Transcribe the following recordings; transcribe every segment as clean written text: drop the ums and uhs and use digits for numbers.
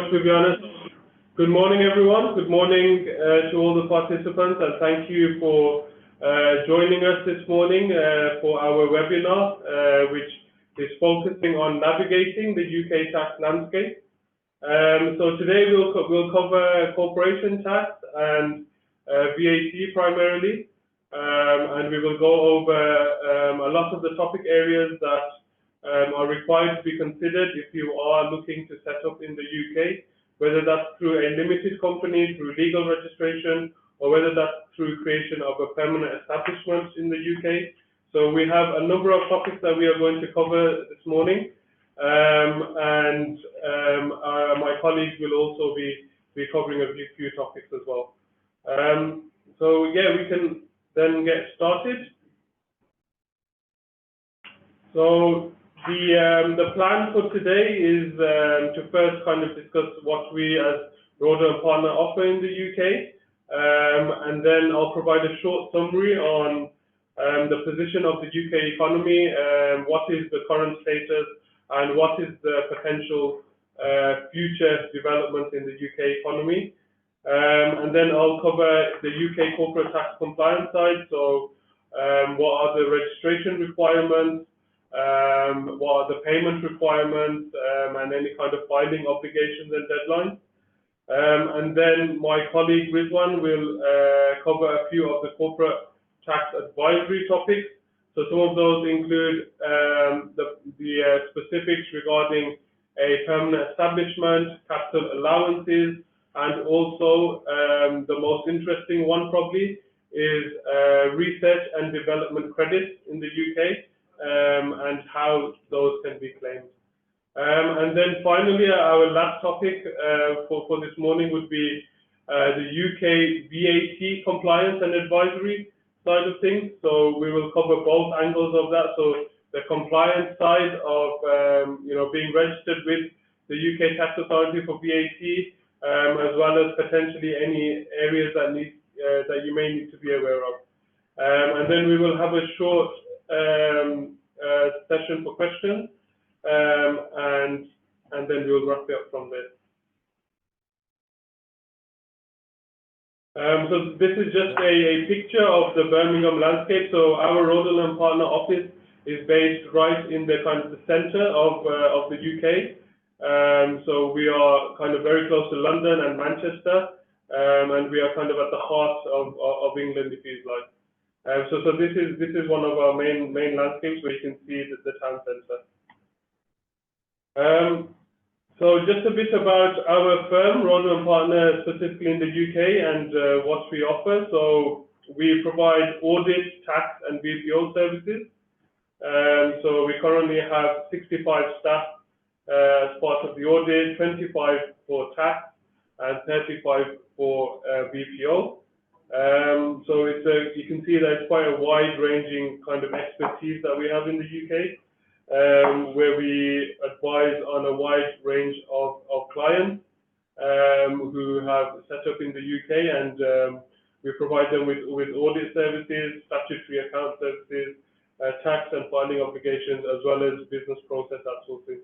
much, Viviana. Good morning, everyone. Good morning to all the participants, and thank you for joining us this morning for our webinar, which is focusing on navigating the UK tax landscape. So today we'll cover corporation tax and VAT primarily, and we will go over a lot of the topic areas that are required to be considered if you are looking to set up in the UK, whether that's through a limited company, through legal registration, or whether that's through creation of a permanent establishment in the UK. So we have a number of topics that we are going to cover this morning, and my colleagues will also be covering a few topics as well. So yeah, we can then get started. So the plan for today is to first kind of discuss what we as Roder and Partner offer in the UK, and then I'll provide a short summary on the position of the UK economy, what is the current status, and what is the potential future development in the UK economy. And then I'll cover the UK corporate tax compliance side, so what are the registration requirements, what are the payment requirements, and any kind of filing obligations and deadlines. And then my colleague Rizwan will cover a few of the corporate tax advisory topics. So some of those include the specifics regarding a permanent establishment, capital allowances, and also the most interesting one probably is research and development credits in the UK, and how those can be claimed. And then finally, our last topic for this morning would be the UK VAT compliance and advisory side of things. So we will cover both angles of that. So the compliance side of being registered with the UK Tax Authority for VAT, as well as potentially any areas that you may need to be aware of. And then we will have a short session for questions, and then we'll wrap it up from there. So this is just a picture of the Birmingham landscape. So our Roder and Partner office is based right in the kind of the centre of the UK. So we are kind of very close to London and Manchester, and we are kind of at the heart of England, if you like. So this is one of our main landscapes where you can see the town centre. So just a bit about our firm, Roder and Partner, specifically in the UK, and what we offer. So we provide audit, tax, and BPO services. So we currently have 65 staff as part of the audit, 25 for tax, and 35 for BPO. So you can see that it's quite a wide-ranging kind of expertise that we have in the UK, where we advise on a wide range of clients who have set up in the UK, and we provide them with audit services, statutory account services, tax and filing obligations, as well as business process outsourcing.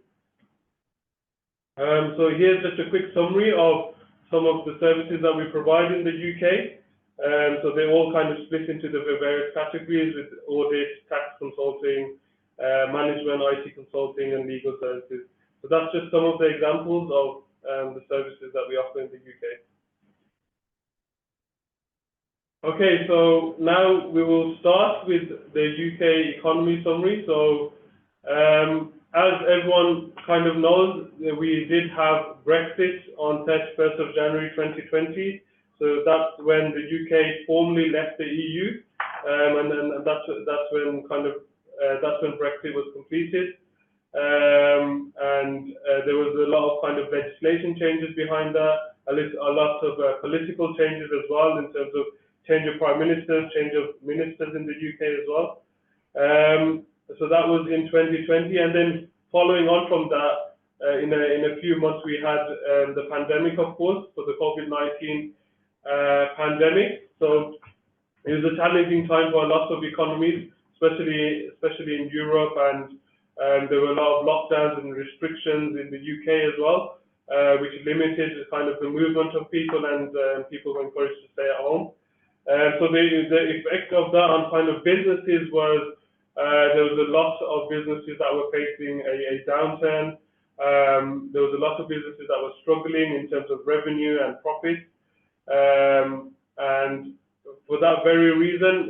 So here's just a quick summary of some of the services that we provide in the UK. So they all kind of split into the various categories with audit, tax consulting, management, IT consulting, and legal services. So that's just some of the examples of the services that we offer in the UK. Okay, so now we will start with the UK economy summary. So as everyone kind of knows, we did have Brexit on 31st of January 2020. So that's when the UK formally left the EU, and then that's when that's when Brexit was completed, and there was a lot of kind of legislation changes behind that, a lot of political changes as well in terms of change of prime ministers, change of ministers in the UK as well. So that was in 2020, and then following on from that, in a few months we had the pandemic, of course, so the COVID-19 pandemic. So it was a challenging time for a lot of economies, especially in Europe, and there were a lot of lockdowns and restrictions in the UK as well. which limited kind of the movement of people, and people were encouraged to stay at home. So the effect of that on kind of businesses was there was a lot of businesses that were facing a downturn. There was a lot of businesses that were struggling in terms of revenue and profit. And for that very reason,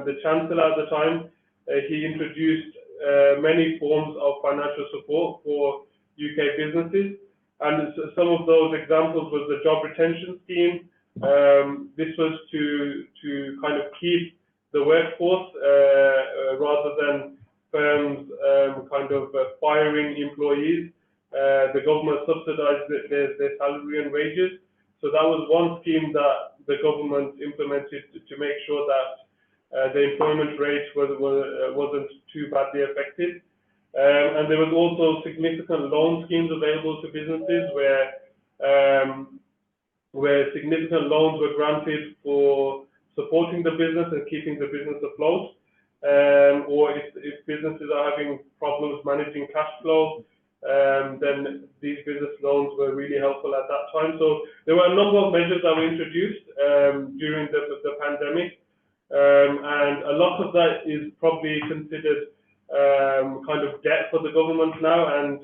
the Chancellor at the time, he introduced many forms of financial support for UK businesses. And some of those examples was the job retention scheme. This was to kind of keep the workforce rather than firms kind of firing employees. The government subsidized their salary and wages. So that was one scheme that the government implemented to make sure that the employment rate wasn't too badly affected. And there was also significant loan schemes available to businesses where significant loans were granted for supporting the business and keeping the business afloat. Or if businesses are having problems managing cash flow, then these business loans were really helpful at that time. So there were a number of measures that were introduced during the pandemic, and a lot of that is probably considered kind of debt for the government now, and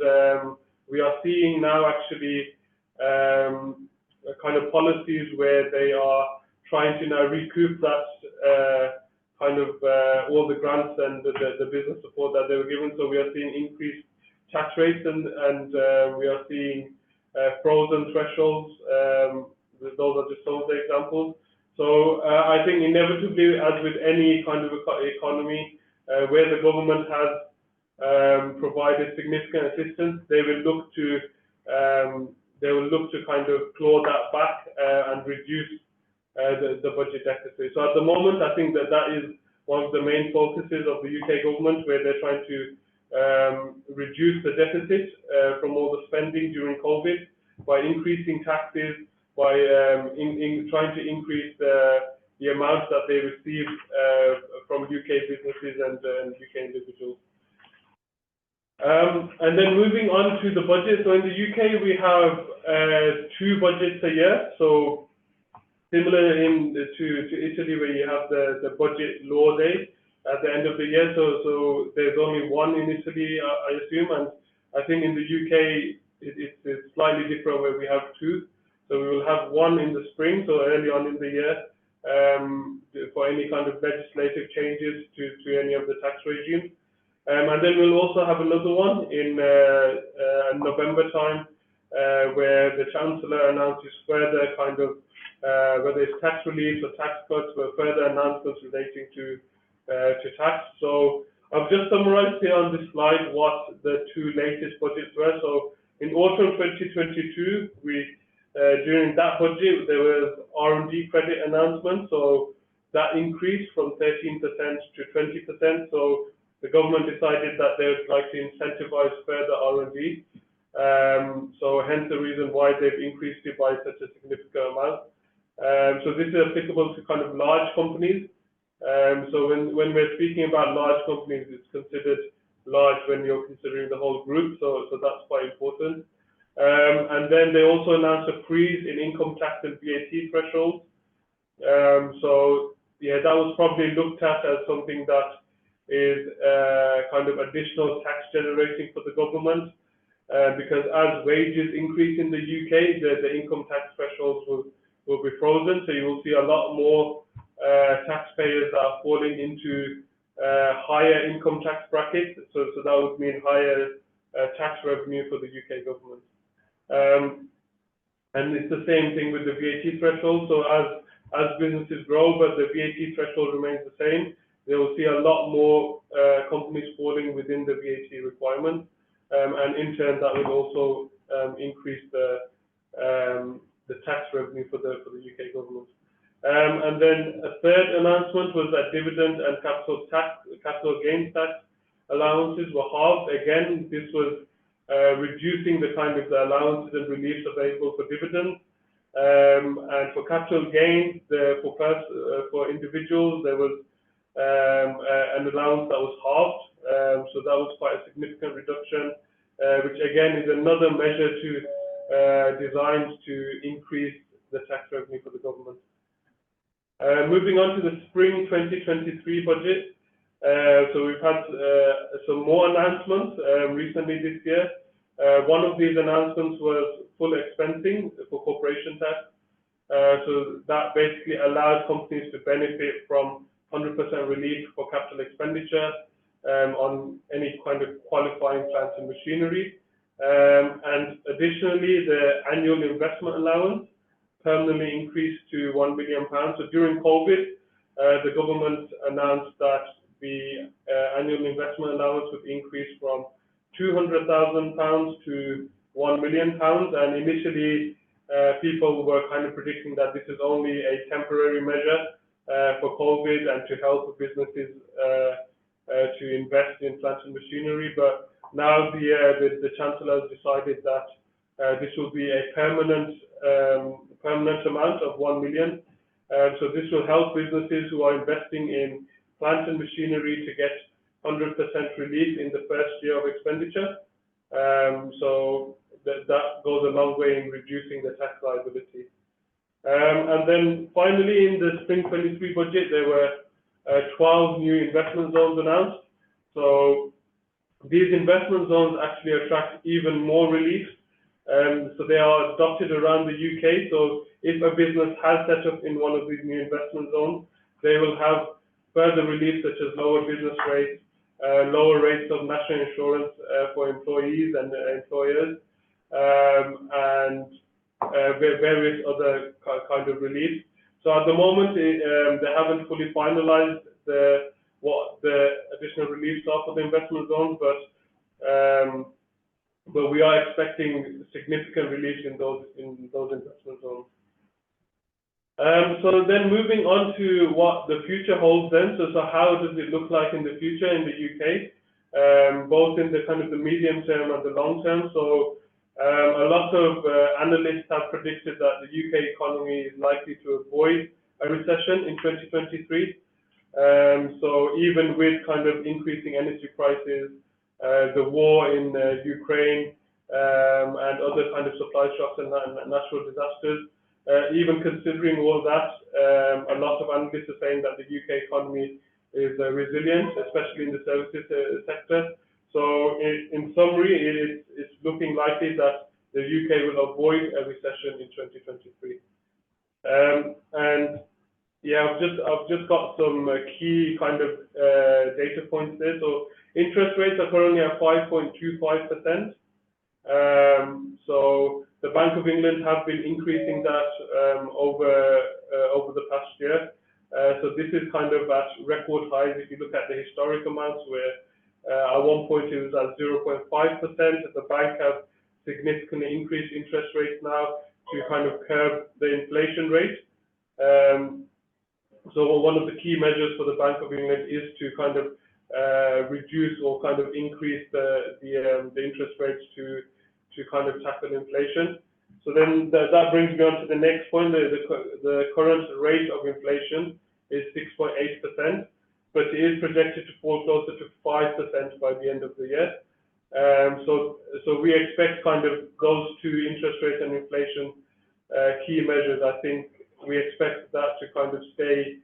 we are seeing now actually kind of policies where they are trying to now recoup that kind of all the grants and the business support that they were given. So we are seeing increased tax rates, and we are seeing frozen thresholds. Those are just some of the examples. So I think inevitably, as with any kind of economy, where the government has provided significant assistance, they will look to kind of claw that back and reduce the budget deficit. So at the moment, I think that is one of the main focuses of the UK government, where they're trying to reduce the deficit from all the spending during COVID by increasing taxes, by trying to increase the amount that they receive from UK businesses and UK individuals. And then moving on to the budget. So in the UK, we have 2 budgets a year. So similar to Italy, where you have the budget law day at the end of the year. So there's only one in Italy, I assume, and I think in the UK it's slightly different, where we have 2. So we will have one in the spring, so early on in the year, for any kind of legislative changes to any of the tax regimes. And then we'll also have another one in November time, where the Chancellor announces further kind of, whether it's tax relief or tax cuts, or further announcements relating to tax. So I've just summarized here on this slide what the 2 latest budgets were. So in autumn 2022, during that budget, there was R&D credit announcement. So that increased from 13% to 20%. So the government decided that they would like to incentivize further R&D. So hence the reason why they've increased it by such a significant amount. So this is applicable to kind of large companies. So when we're speaking about large companies, it's considered large when you're considering the whole group. So that's quite important. And then they also announced a freeze in income tax and VAT thresholds. So yeah, that was probably looked at as something that is kind of additional tax generating for the government, because as wages increase in the UK, the income tax thresholds will be frozen. So you will see a lot more taxpayers that are falling into higher income tax brackets. So that would mean higher tax revenue for the UK government. And it's the same thing with the VAT threshold. So as businesses grow, but the VAT threshold remains the same, they will see a lot more companies falling within the VAT requirement, and in turn that will also increase the tax revenue for the UK government. And then a third announcement was that dividend and capital gains tax allowances were halved. Again, this was reducing the kind of the allowances and reliefs available for dividends. And for capital gains, for individuals, there was an allowance that was halved. So that was quite a significant reduction, which again is another measure to designed to increase the tax revenue for the government. Moving on to the spring 2023 budget. So we've had some more announcements recently this year. One of these announcements was full expensing for corporation tax. So that basically allows companies to benefit from 100% relief for capital expenditure on any kind of qualifying plant and machinery. And additionally, the annual investment allowance permanently increased to £1 million. So during COVID, the government announced that the annual investment allowance would increase from £200,000 to £1 million. And initially, people were kind of predicting that this is only a temporary measure for COVID and to help businesses to invest in plant and machinery. But now the Chancellor has decided that this will be a permanent amount of 1 million. So this will help businesses who are investing in plant and machinery to get 100% relief in the first year of expenditure. So that goes a long way in reducing the tax liability. And then finally, in the Spring 23 budget, there were 12 new investment zones announced. So these investment zones actually attract even more relief. So they are dotted around the UK. So if a business has set up in one of these new investment zones, they will have further relief such as lower business rates, lower rates of national insurance for employees and employers, and various other kind of relief. So at the moment, they haven't fully finalized what the additional reliefs are for the investment zones, but we are expecting significant relief in those investment zones. So then moving on to what the future holds then. So how does it look like in the future in the UK, both in the kind of the medium term and the long term? So a lot of analysts have predicted that the UK economy is likely to avoid a recession in 2023. So even with kind of increasing energy prices, the war in Ukraine, and other kind of supply shocks and natural disasters, even considering all that, a lot of analysts are saying that the UK economy is resilient, especially in the services sector. So in summary, it's looking likely that the UK will avoid a recession in 2023. And yeah, I've just got some key kind of data points there. So interest rates are currently at 5.25%. So the Bank of England have been increasing that over the past year. So this is kind of at record highs. If you look at the historic amounts, where at one point it was at 0.5%, the bank have significantly increased interest rates now to kind of curb the inflation rate. So one of the key measures for the Bank of England is to kind of reduce or kind of increase the interest rates to kind of tackle inflation. So then that brings me on to the next point. The current rate of inflation is 6.8%, but it is projected to fall closer to 5% by the end of the year. So we expect kind of those two, interest rate and inflation, key measures. I think we expect that to kind of stay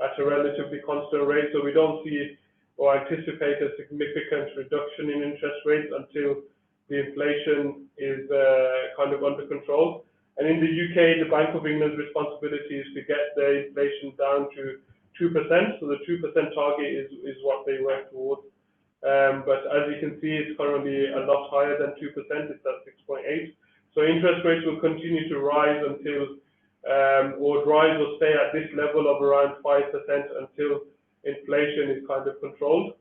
at a relatively constant rate. So we don't see or anticipate a significant reduction in interest rates until the inflation is kind of under control. And in the UK, the Bank of England's responsibility is to get the inflation down to 2%. So the 2% target is what they work towards. But as you can see, it's currently a lot higher than 2%. It's at 6.8. So interest rates will continue to rise until, or rise or stay at this level of around 5% until inflation is kind of controlled.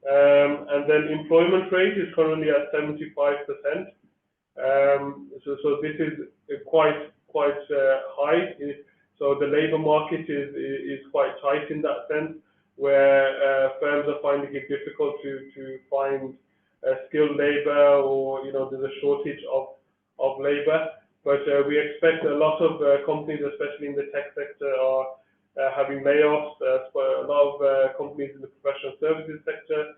And then employment rate is currently at 75%. So this is quite high. So the labour market is quite tight in that sense, where firms are finding it difficult to find skilled labour, or there's a shortage of labour. But we expect a lot of companies, especially in the tech sector, are having layoffs. For a lot of companies in the professional services sector,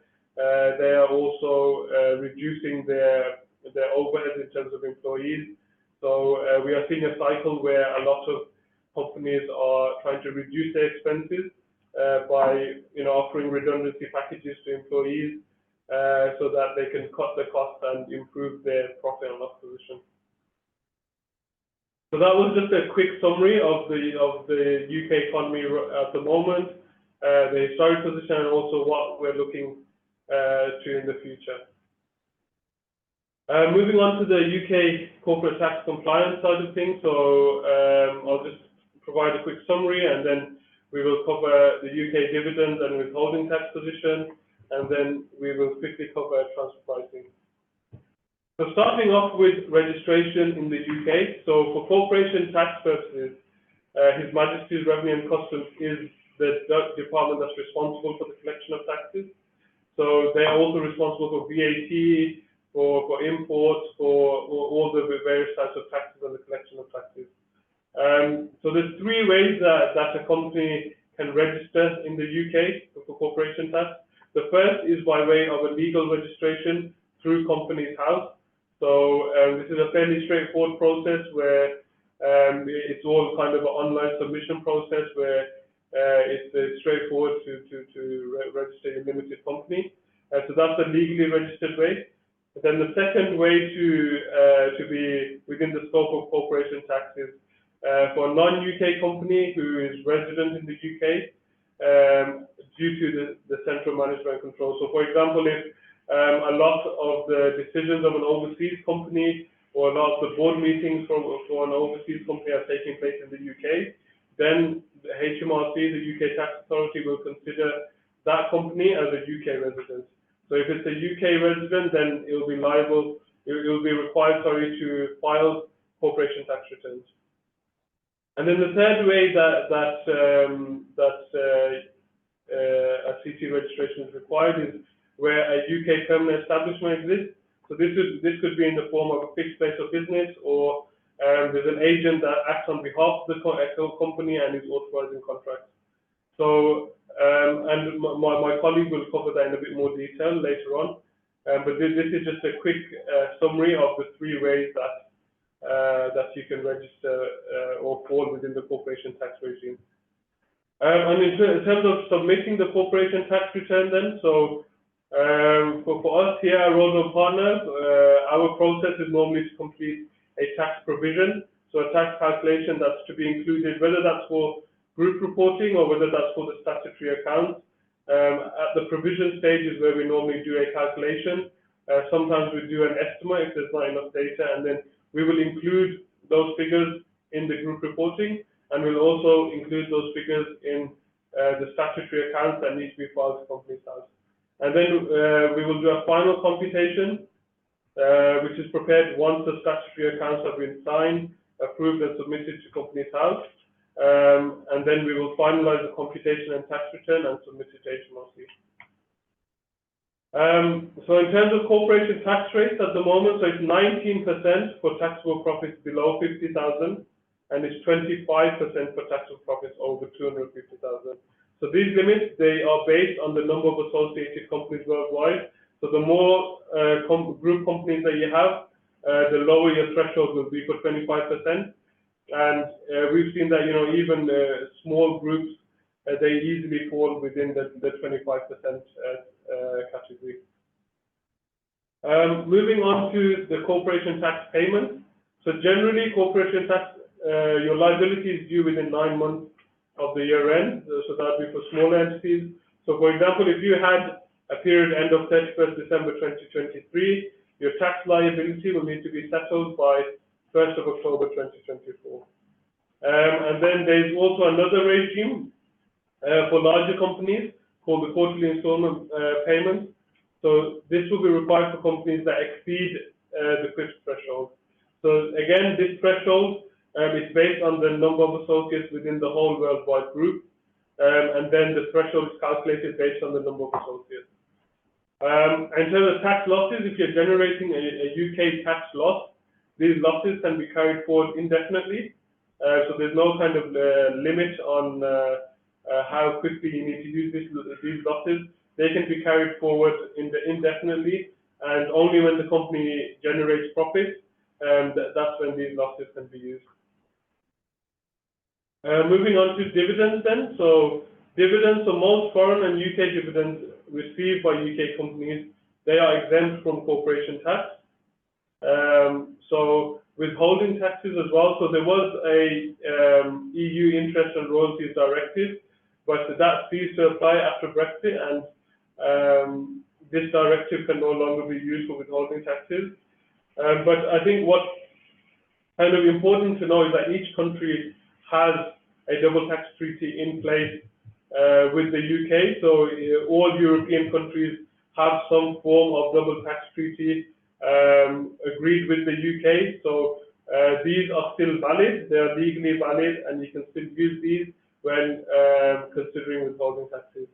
they are also reducing their their overheads in terms of employees. So we are seeing a cycle where a lot of companies are trying to reduce their expenses by offering redundancy packages to employees so that they can cut the costs and improve their profit and loss position. So that was just a quick summary of the UK economy at the moment, the historic position, and also what we're looking to in the future. Moving on to the UK corporate tax compliance side of things, so I'll just provide a quick summary, and then we will cover the UK dividend and withholding tax position, and then we will quickly cover transfer pricing. So starting off with registration in the UK, so for corporation tax purposes, His Majesty's Revenue and Customs is the department that's responsible for the collection of taxes. So they're also responsible for VAT, for imports, for all the various types of taxes and the collection of taxes. So there's three ways that a company can register in the UK for corporation tax. The first is by way of a legal registration through Companies House. So this is a fairly straightforward process where it's all kind of an online submission process where it's straightforward to register your limited company. So that's a legally registered way. But then the second way to be within the scope of corporation tax is for a non-UK company who is resident in the UK due to the central management control. So for example, if a lot of the decisions of an overseas company or a lot of the board meetings for an overseas company are taking place in the UK, then the HMRC, the UK Tax Authority, will consider that company as a UK resident. So if it's a UK resident, then it will be required, to file corporation tax returns. And then the third way that a CT registration is required is where a UK permanent establishment exists. So this could be in the form of a fixed place of business, or there's an agent that acts on behalf of the company and is authorizing contracts. So, and my colleague will cover that in a bit more detail later on. But this is just a quick summary of the three ways that you can register or fall within the corporation tax regime. And in terms of submitting the corporation tax return then, so for us here at Rosedale Partners, our process is normally to complete a tax provision, so a tax calculation that's to be included, whether that's for group reporting or whether that's for the statutory accounts. At the provision stage is where we normally do a calculation. Sometimes we do an estimate if there's not enough data, and then we will include those figures in the group reporting, and we'll also include those figures in the statutory accounts that need to be filed to Companies House. And then we will do a final computation, which is prepared once the statutory accounts have been signed, approved, and submitted to Companies House. And then we will finalize the computation and tax return and submit it to HMRC. So in terms of corporation tax rates at the moment, so it's 19% for taxable profits below 50,000, and it's 25% for taxable profits over 250,000. So these limits, they are based on the number of associated companies worldwide. So the more group companies that you have, the lower your threshold will be for 25%. And we've seen that, even small groups, they easily fall within the 25% category. Moving on to the corporation tax payments. So generally, corporation tax, your liability is due within 9 months of the year end, so that would be for smaller entities. So for example, if you had a period end of 31st December 2023, your tax liability will need to be settled by 1st of October 2024. And then there's also another regime for larger companies called the quarterly installment payment. So this will be required for companies that exceed the CRISP threshold. So again, this threshold is based on the number of associates within the whole worldwide group, and then the threshold is calculated based on the number of associates. In terms of tax losses, if you're generating a UK tax loss, these losses can be carried forward indefinitely. So there's no kind of limit on how quickly you need to use these losses. They can be carried forward indefinitely, and only when the company generates profit, that's when these losses can be used. Moving on to dividends then. So dividends, so most foreign and UK dividends received by UK companies, they are exempt from corporation tax. So withholding taxes as well. So there was a EU interest and royalties directive, but that ceased to apply after Brexit, and this directive can no longer be used for withholding taxes. But I think what's kind of important to know is that each country has a double tax treaty in place with the UK. So all European countries have some form of double tax treaty agreed with the UK. So these are still valid, they are legally valid, and you can still use these when considering withholding taxes.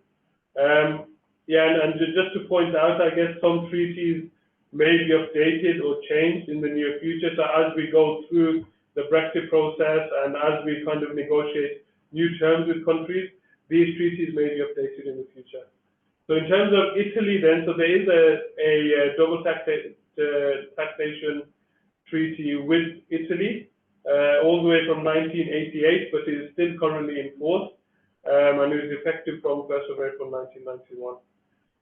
Yeah, and just to point out, I guess some treaties may be updated or changed in the near future. So as we go through the Brexit process and as we kind of negotiate new terms with countries, these treaties may be updated in the future. So in terms of Italy then, so there is a double taxation treaty with Italy all the way from 1988, but it is still currently in force, and it is effective from 1st of April 1991.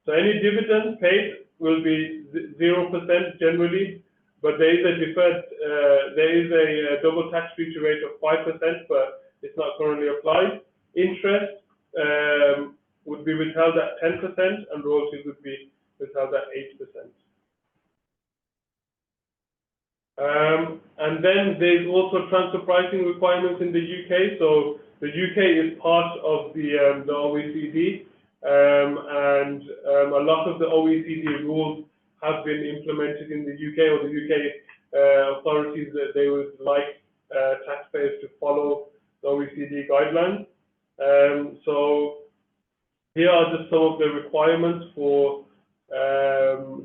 So any dividend paid will be 0% generally, but there is a deferred, there is a double tax treaty rate of 5%, but it's not currently applied. Interest would be withheld at 10%, and royalties would be withheld at 8%. And then there's also transfer pricing requirements in the UK. So the UK is part of the OECD, and a lot of the OECD rules have been implemented in the UK, or the UK authorities, that they would like taxpayers to follow the OECD guidelines. So here are just some of the requirements for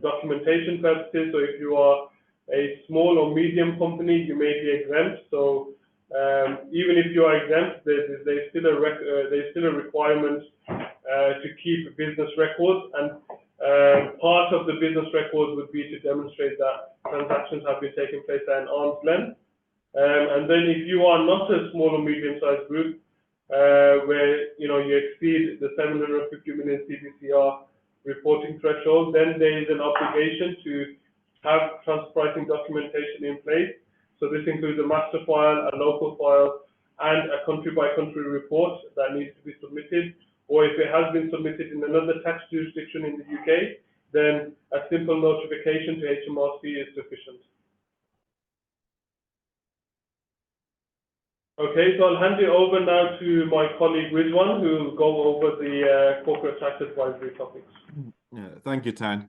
documentation purposes. So if you are a small or medium company, you may be exempt. So even if you are exempt, there's still a requirement to keep business records, and part of the business records would be to demonstrate that transactions have been taking place at an arm's length. And then if you are not a small or medium-sized group, where you exceed the 750 million CBCR reporting threshold, then there is an obligation to have transfer pricing documentation in place. So this includes a master file, a local file, and a country-by-country report that needs to be submitted. Or if it has been submitted in another tax jurisdiction in the UK, then a simple notification to HMRC is sufficient. Okay, so I'll hand it over now to my colleague Rizwan, who will go over the corporate tax advisory topics. Yeah, thank you, Tan.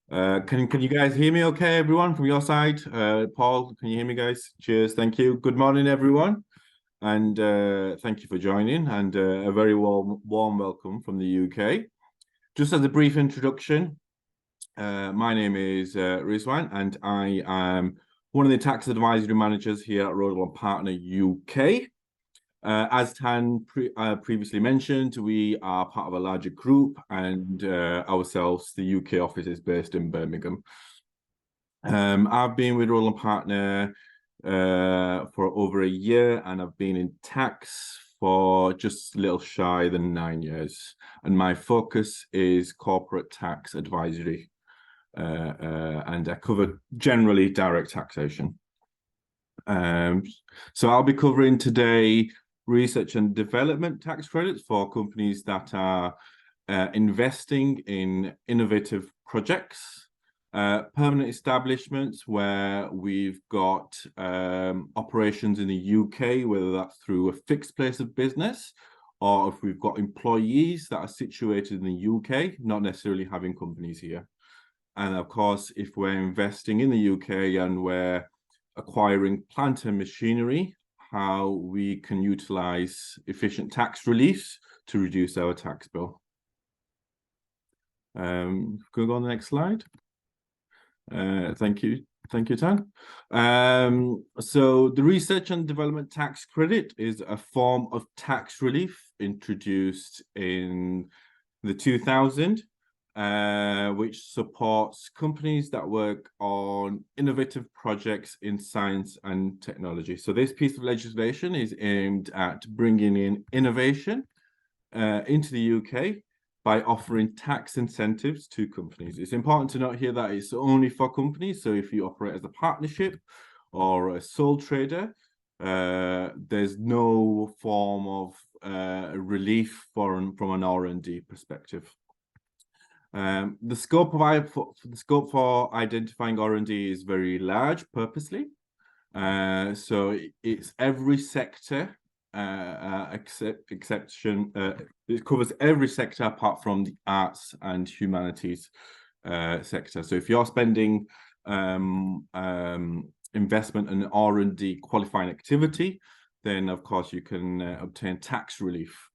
Can you guys hear me okay, everyone, from your side? Paul, can you hear me, guys? Cheers, thank you. Good morning, everyone. And thank you for joining, and a very warm welcome from the UK. Just as a brief introduction, my name is Rizwan, and I am one of the tax advisory managers here at Rodal & Partner UK. As Tan previously mentioned, we are part of a larger group, and ourselves, the UK office is based in Birmingham. I've been with Rodal & Partner for over a year, and I've been in tax for just a little shy than 9 years, and my focus is corporate tax advisory, and I cover generally direct taxation. So I'll be covering today research and development tax credits for companies that are investing in innovative projects, permanent establishments where we've got operations in the UK, whether that's through a fixed place of business, or if we've got employees that are situated in the UK, not necessarily having companies here. And of course, if we're investing in the UK and we're acquiring plant and machinery, how we can utilize efficient tax reliefs to reduce our tax bill. Can we go on the next slide? Thank you, Tan. So the research and development tax credit is a form of tax relief introduced in the 2000. which supports companies that work on innovative projects in science and technology. So this piece of legislation is aimed at bringing in innovation into the UK by offering tax incentives to companies. It's important to note here that it's only for companies. So if you operate as a partnership or a sole trader, there's no form of relief from an R&D perspective. The scope for identifying R&D is very large purposely. So it's every sector exception. It covers every sector apart from the arts and humanities sector. So if you're spending investment in R&D qualifying activity, then of course you can obtain tax relief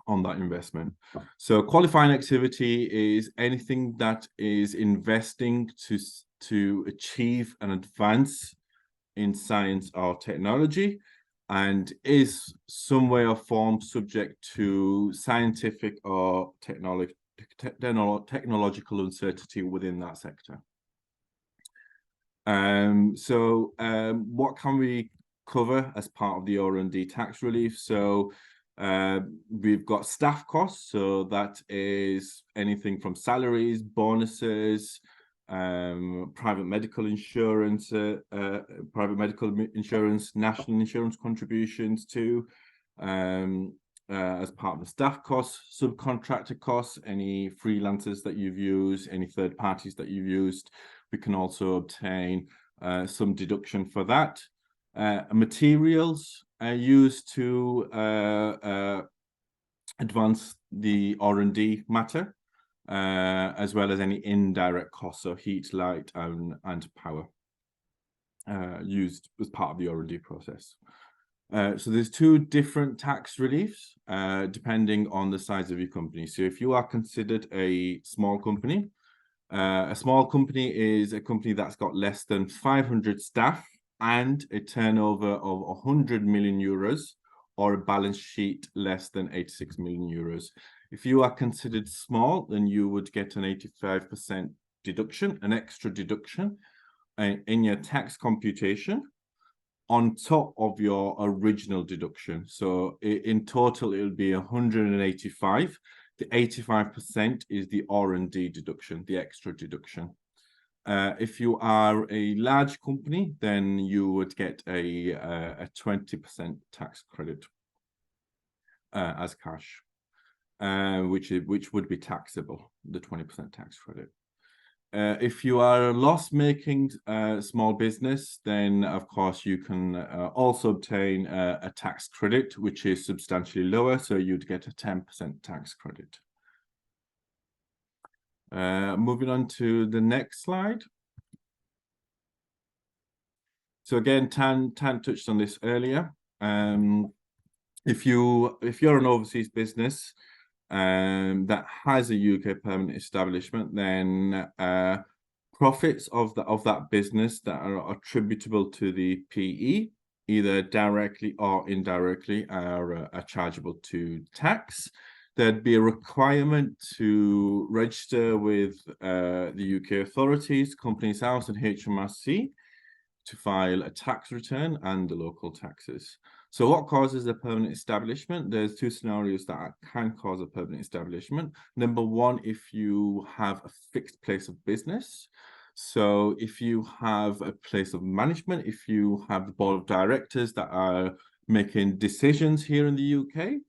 on that investment. So qualifying activity is anything that is investing to achieve an advance in science or technology and is some way or form subject to scientific or technological uncertainty within that sector. What can we cover as part of the R&D tax relief? So we've got staff costs, so that is anything from salaries, bonuses, private medical insurance, national insurance contributions too, as part of the staff costs, subcontractor costs, any freelancers that you've used, any third parties that you've used. We can also obtain some deduction for that. Materials are used to advance the R&D matter, as well as any indirect costs, so heat, light, and power used as part of the R&D process. So there's two different tax reliefs depending on the size of your company. So if you are considered a small company is a company that's got less than 500 staff and a turnover of 100 million euros or a balance sheet less than 86 million euros. If you are considered small, then you would get an 85% deduction, an extra deduction in your tax computation on top of your original deduction. So in total, it'll be 185. The 85% is the R&D deduction, the extra deduction. If you are a large company, then you would get a 20% tax credit as cash, which would be taxable, the 20% tax credit. If you are a loss-making small business, then of course you can also obtain a tax credit, which is substantially lower, so you'd get a 10% tax credit. Moving on to the next slide. So again, Tan touched on this earlier. If you're an overseas business that has a UK permanent establishment, then profits of that business that are attributable to the PE, either directly or indirectly, are chargeable to tax. There'd be a requirement to register with the UK authorities, Companies House and HMRC to file a tax return and the local taxes. So what causes a permanent establishment? There's two scenarios that can cause a permanent establishment. Number one, if you have a fixed place of business. So if you have a place of management, if you have the board of directors that are making decisions here in the UK,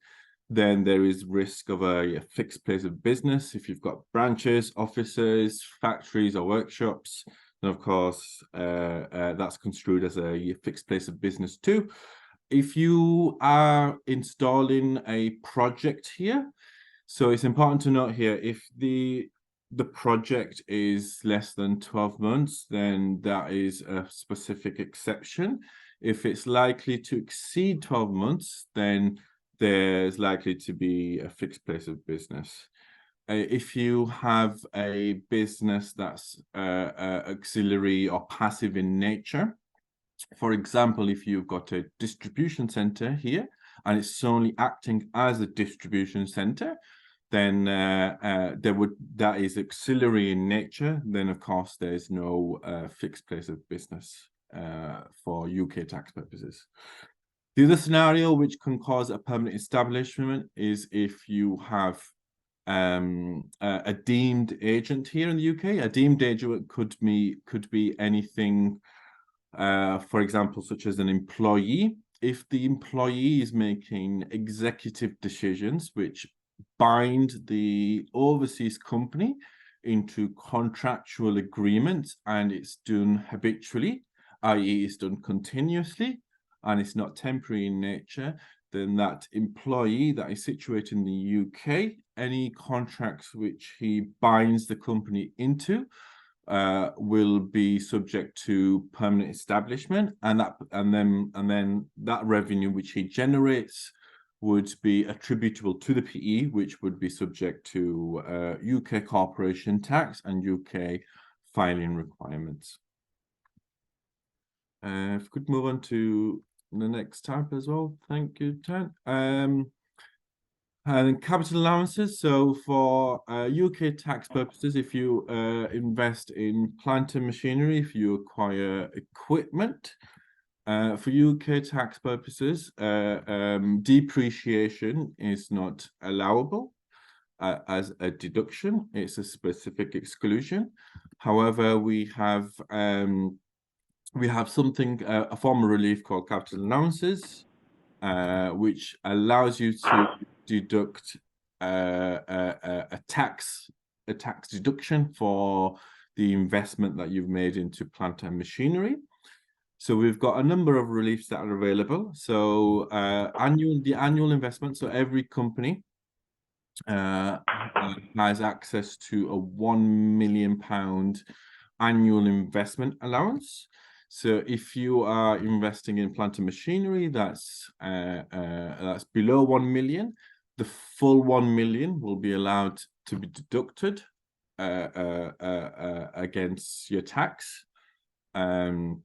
then there is risk of a fixed place of business. If you've got branches, offices, factories or workshops, then of course that's construed as a fixed place of business too. If you are installing a project here, so it's important to note here, if the project is less than 12 months, then that is a specific exception. If it's likely to exceed 12 months, then there's likely to be a fixed place of business. If you have a business that's auxiliary or passive in nature, for example, if you've got a distribution center here and it's solely acting as a distribution center, then that is auxiliary in nature, then of course there's no fixed place of business for UK tax purposes. The other scenario which can cause a permanent establishment is if you have a deemed agent here in the UK. A deemed agent could be anything, for example, such as an employee. If the employee is making executive decisions which bind the overseas company into contractual agreements, and it's done habitually, i.e. it's done continuously, and it's not temporary in nature, then that employee that is situated in the UK, any contracts which he binds the company into will be subject to permanent establishment, and then that revenue which he generates would be attributable to the PE, which would be subject to UK corporation tax and UK filing requirements. If we could move on to the next tab as well. Thank you, Tan. And capital allowances. So for UK tax purposes, if you invest in plant and machinery, if you acquire equipment, for UK tax purposes, depreciation is not allowable as a deduction. It's a specific exclusion. However, we have something, a form of relief called capital allowances, which allows you to deduct a tax deduction for the investment that you've made into plant and machinery. So we've got a number of reliefs that are available. So the annual investment. So every company has access to a £1 million annual investment allowance. So if you are investing in plant and machinery, that's below 1 million. The full 1 million will be allowed to be deducted against your tax as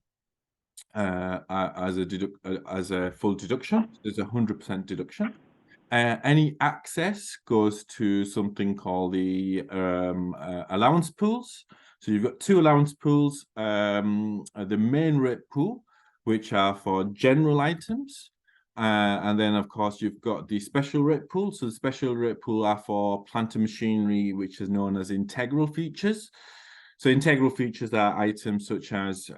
a full deduction. There's a 100% deduction. Any excess goes to something called the allowance pools. So you've got two allowance pools, the main rate pool, which are for general items. And then, of course, you've got the special rate pool. So the special rate pool are for plant and machinery, which is known as integral features. So integral features are items such as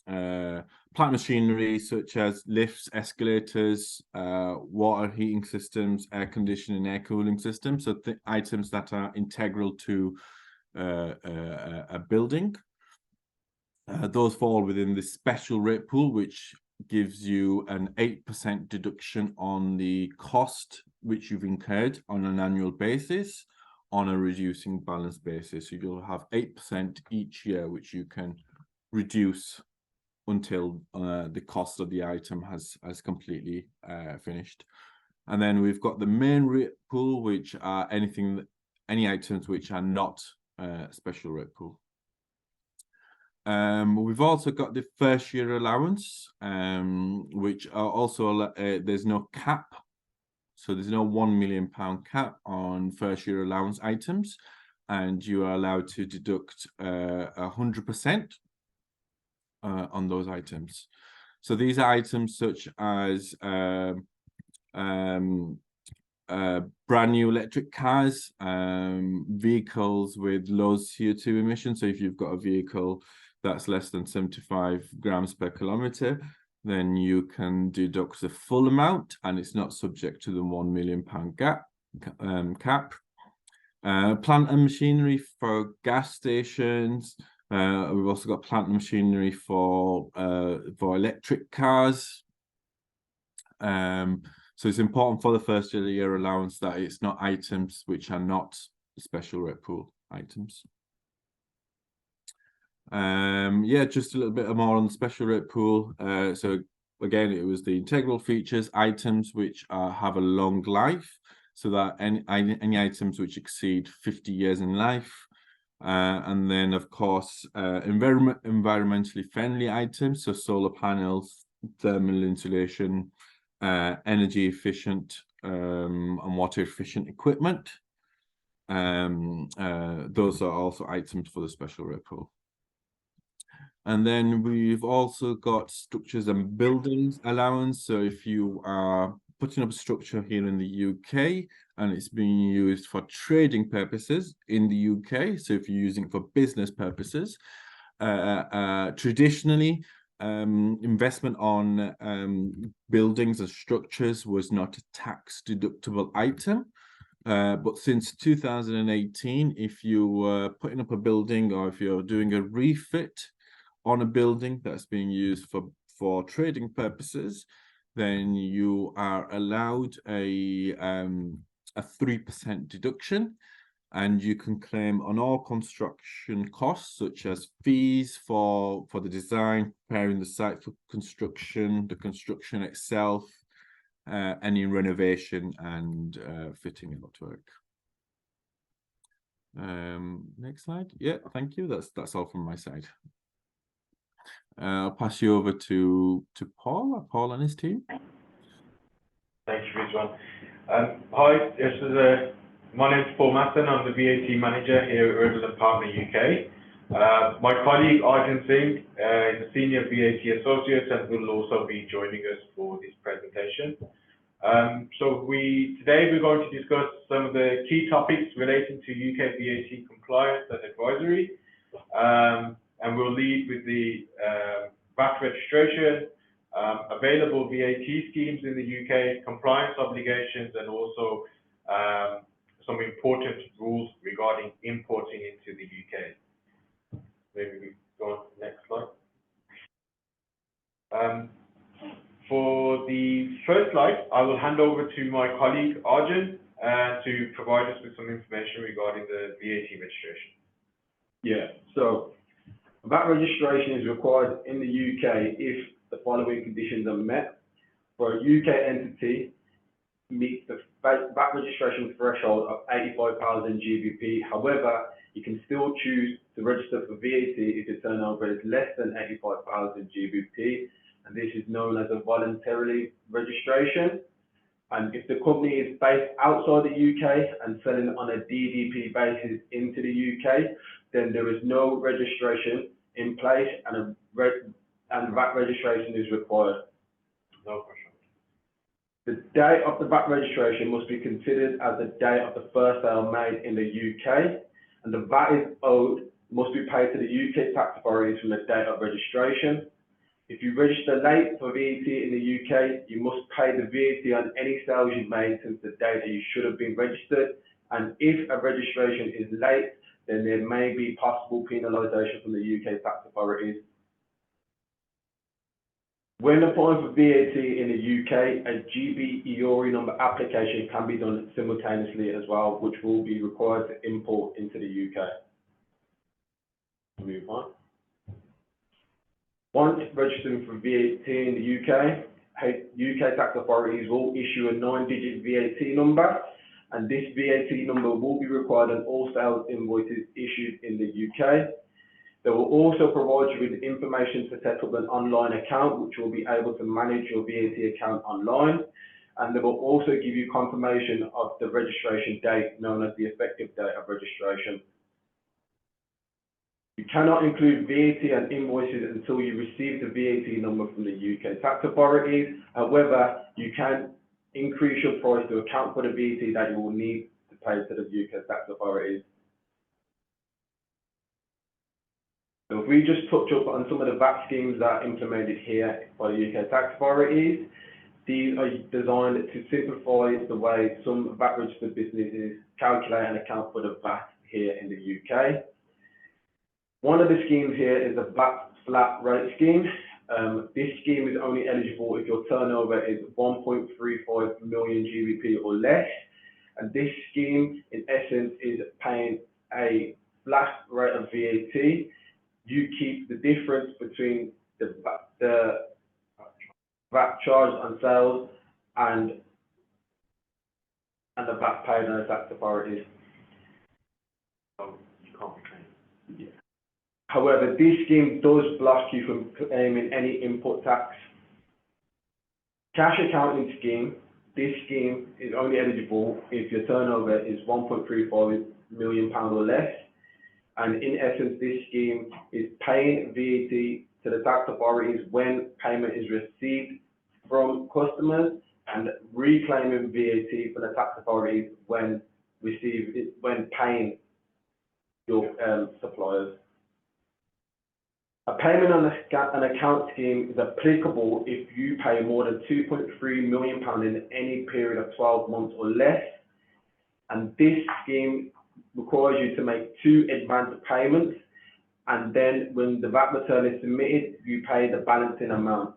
plant machinery, such as lifts, escalators, water heating systems, air conditioning, air cooling systems. So items that are integral to a building. Those fall within the special rate pool, which gives you an 8% deduction on the cost which you've incurred on an annual basis on a reducing balance basis. So you'll have 8% each year, which you can reduce until the cost of the item has completely finished. And then we've got the main rate pool, which are any items which are not special rate pool. We've also got the first year allowance, which are also there's no cap. So there's no £1 million cap on first year allowance items, and you are allowed to deduct 100% on those items. So these are items such as brand new electric cars, vehicles with low CO2 emissions. So if you've got a vehicle that's less than 75 grams per kilometer, then you can deduct the full amount, and it's not subject to the £1 million cap. Plant and machinery for gas stations. We've also got plant and machinery for electric cars. So it's important for the first year allowance that it's not items which are not special rate pool items. Yeah, just a little bit more on the special rate pool. So again, it was the integral features items which have a long life, so that any items which exceed 50 years in life. And then, of course, environmentally friendly items, so solar panels, thermal insulation, energy efficient and water efficient equipment, those are also items for the special rate pool. And then we've also got structures and buildings allowance. So if you are putting up a structure here in the UK and it's being used for trading purposes in the UK, so if you're using it for business purposes, traditionally, investment on buildings and structures was not a tax deductible item. But since 2018, if you were putting up a building or if you're doing a refit on a building that's being used for trading purposes, then you are allowed a 3% deduction, and you can claim on all construction costs, such as fees for the design, preparing the site for construction, the construction itself, any renovation and fitting and work. Next slide. Yeah, thank you. That's all from my side. I'll pass you over to Paul and his team. Thank you, Rizwan. Hi, my name is Paul Masson. I'm the VAT manager here at Rodan & Partner UK. My colleague Arjun Singh is a senior VAT associate and will also be joining us for this presentation. Today we're going to discuss some of the key topics relating to UK VAT compliance and advisory. And we'll lead with the VAT registration, available VAT schemes in the UK, compliance obligations, and also some important rules regarding importing into the UK. Maybe we go on to the next slide. For the first slide, I will hand over to my colleague Arjun to provide us with some information regarding the VAT registration. Yeah, so VAT registration is required in the UK if the following conditions are met. For a UK entity, meets the VAT registration threshold of 85,000 GBP. However, you can still choose to register for VAT if your turnover is less than 85,000 GBP, and this is known as a voluntary registration. And if the company is based outside the UK and selling on a DDP basis into the UK, then there is no registration in place, and VAT registration is required. No question. The date of the VAT registration must be considered as the date of the first sale made in the UK, and the VAT is owed must be paid to the UK tax authorities from the date of registration. If you register late for VAT in the UK, you must pay the VAT on any sales you've made since the date that you should have been registered. And if a registration is late, then there may be possible penalisation from the UK tax authorities. When applying for VAT in the UK, a GB EORI number application can be done simultaneously as well, which will be required to import into the UK. Move on. Once registering for VAT in the UK, UK tax authorities will issue a 9-digit VAT number, and this VAT number will be required on all sales invoices issued in the UK. They will also provide you with information to set up an online account, which will be able to manage your VAT account online. And they will also give you confirmation of the registration date, known as the effective date of registration. You cannot include VAT and invoices until you receive the VAT number from the UK tax authorities. However, you can increase your price to account for the VAT that you will need to pay to the UK tax authorities. So if we just touch up on some of the VAT schemes that are implemented here by the UK tax authorities, these are designed to simplify the way some VAT registered businesses calculate and account for the VAT here in the UK. One of the schemes here is the VAT flat rate scheme. This scheme is only eligible if your turnover is 1.35 million GBP or less. And this scheme, in essence, is paying a flat rate of VAT. You keep the difference between the VAT charge on sales and the VAT paid on the tax authorities. You can't be claimed. Yeah. However, this scheme does block you from claiming any input tax. Cash accounting scheme. This scheme is only eligible if your turnover is 1.35 million or less. And in essence, this scheme is paying VAT to the tax authorities when payment is received from customers and reclaiming VAT for the tax authorities when paying your suppliers. A payment on an account scheme is applicable if you pay more than £2.3 million in any period of 12 months or less. And this scheme requires you to make 2 advance payments, and then when the VAT return is submitted, you pay the balancing amount.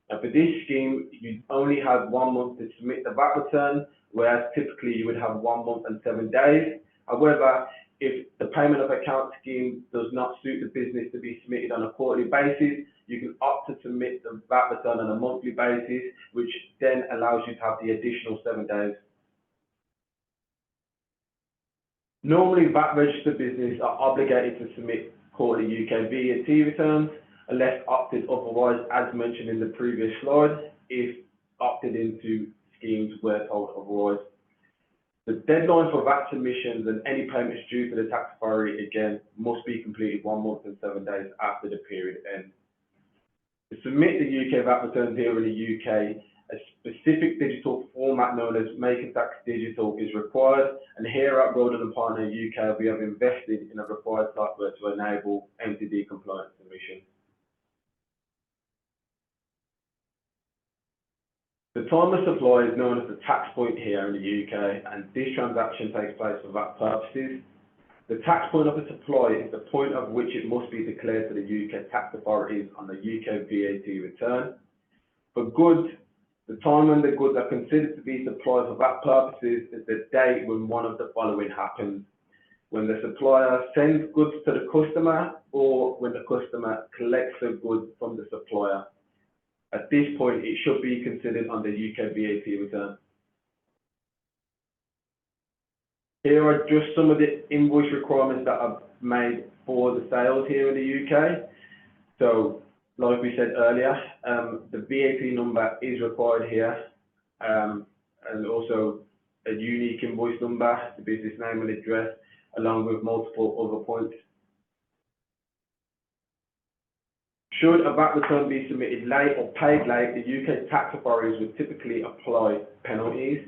Now for this scheme, you only have 1 month to submit the VAT return, whereas typically you would have 1 month and 7 days. However, if the payment of account scheme does not suit the business to be submitted on a quarterly basis, you can opt to submit the VAT return on a monthly basis, which then allows you to have the additional 7 days. Normally, VAT registered businesses are obligated to submit quarterly UK VAT returns unless opted otherwise, as mentioned in the previous slide, if opted into schemes were told otherwise. The deadline for VAT submissions and any payments due to the tax authority, again, must be completed 1 month and 7 days after the period ends. To submit the UK VAT returns here in the UK, a specific digital format known as Making Tax Digital is required, and here at Rodan & Partner UK, we have invested in a required software to enable MTD compliant submission. The time of supply is known as the tax point here in the UK, and this transaction takes place for VAT purposes. The tax point of the supply is the point of which it must be declared to the UK tax authorities on the UK VAT return. For goods, the time when the goods are considered to be supplied for VAT purposes is the date when one of the following happens: when the supplier sends goods to the customer, or when the customer collects the goods from the supplier. At this point, it should be considered on the UK VAT return. Here are just some of the invoice requirements that are made for the sales here in the UK. So, like we said earlier, the VAT number is required here, and also a unique invoice number, the business name and address, along with multiple other points. Should a VAT return be submitted late or paid late, the UK tax authorities would typically apply penalties.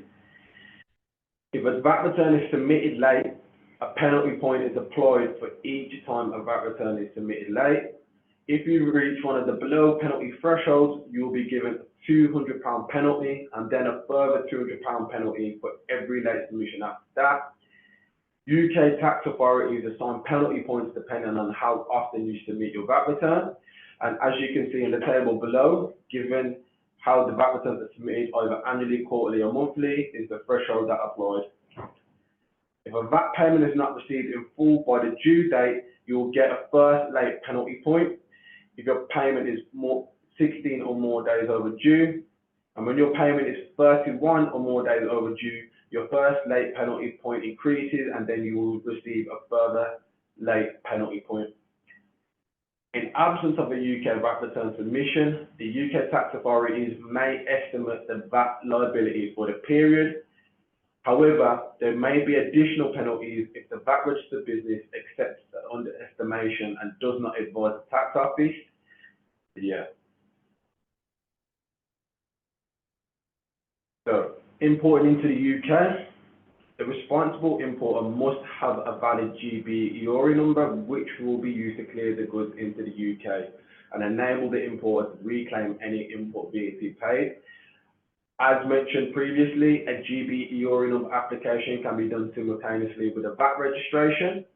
If a VAT return is submitted late, a penalty point is applied for each time a VAT return is submitted late. If you reach one of the below penalty thresholds, you will be given a £200 penalty and then a further £200 penalty for every late submission after that. UK tax authorities assign penalty points depending on how often you submit your VAT return. And as you can see in the table below, given how the VAT returns are submitted either annually, quarterly or monthly, is the threshold that applies. If a VAT payment is not received in full by the due date, you will get a first late penalty point. If your payment is 16 or more days overdue, and when your payment is 31 or more days overdue, your first late penalty point increases, and then you will receive a further late penalty point. In absence of a UK VAT return submission, the UK tax authorities may estimate the VAT liability for the period. However, there may be additional penalties if the VAT registered business accepts the underestimation and does not advise the tax office. So, importing into the UK, the responsible importer must have a valid GB EORI number, which will be used to clear the goods into the UK and enable the importer to reclaim any import VAT paid. As mentioned previously, a GB EORI number application can be done simultaneously with a VAT registration.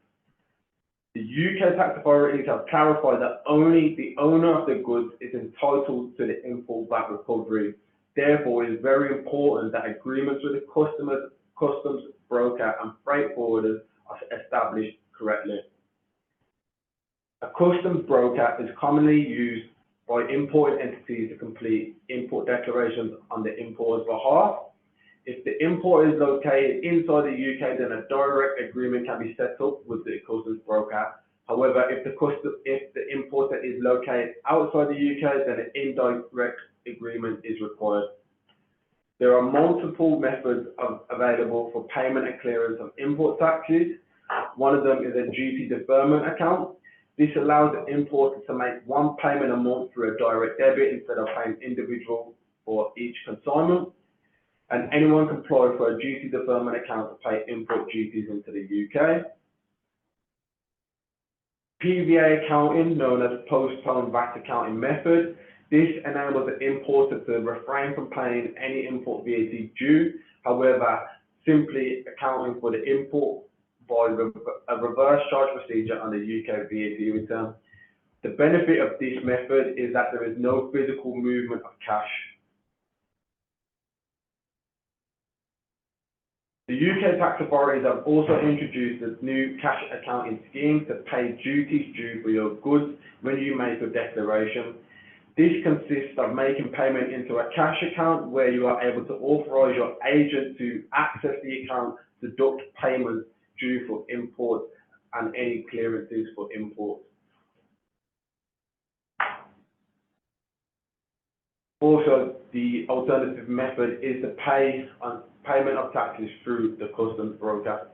The UK tax authorities have clarified that only the owner of the goods is entitled to the import VAT recovery. Therefore, it is very important that agreements with the customs broker and freight forwarders are established correctly. A customs broker is commonly used by imported entities to complete import declarations on the importer's behalf. If the import is located inside the UK, then a direct agreement can be set up with the customs broker. However, if the importer is located outside the UK, then an indirect agreement is required. There are multiple methods available for payment and clearance of import taxes. One of them is a duty deferment account. This allows the importer to make one payment a month through a direct debit instead of paying individual for each consignment. And anyone can apply for a duty deferment account to pay import duties into the UK. PVA accounting, known as postponed VAT accounting method. This enables the importer to refrain from paying any import VAT due. However, simply accounting for the import by a reverse charge procedure on the UK VAT return. The benefit of this method is that there is no physical movement of cash. The UK tax authorities have also introduced a new cash accounting scheme to pay duties due for your goods when you make a declaration. This consists of making payment into a cash account where you are able to authorize your agent to access the account to deduct payments due for import and any clearances for import. Also, the alternative method is to pay on payment of taxes through the customs broker.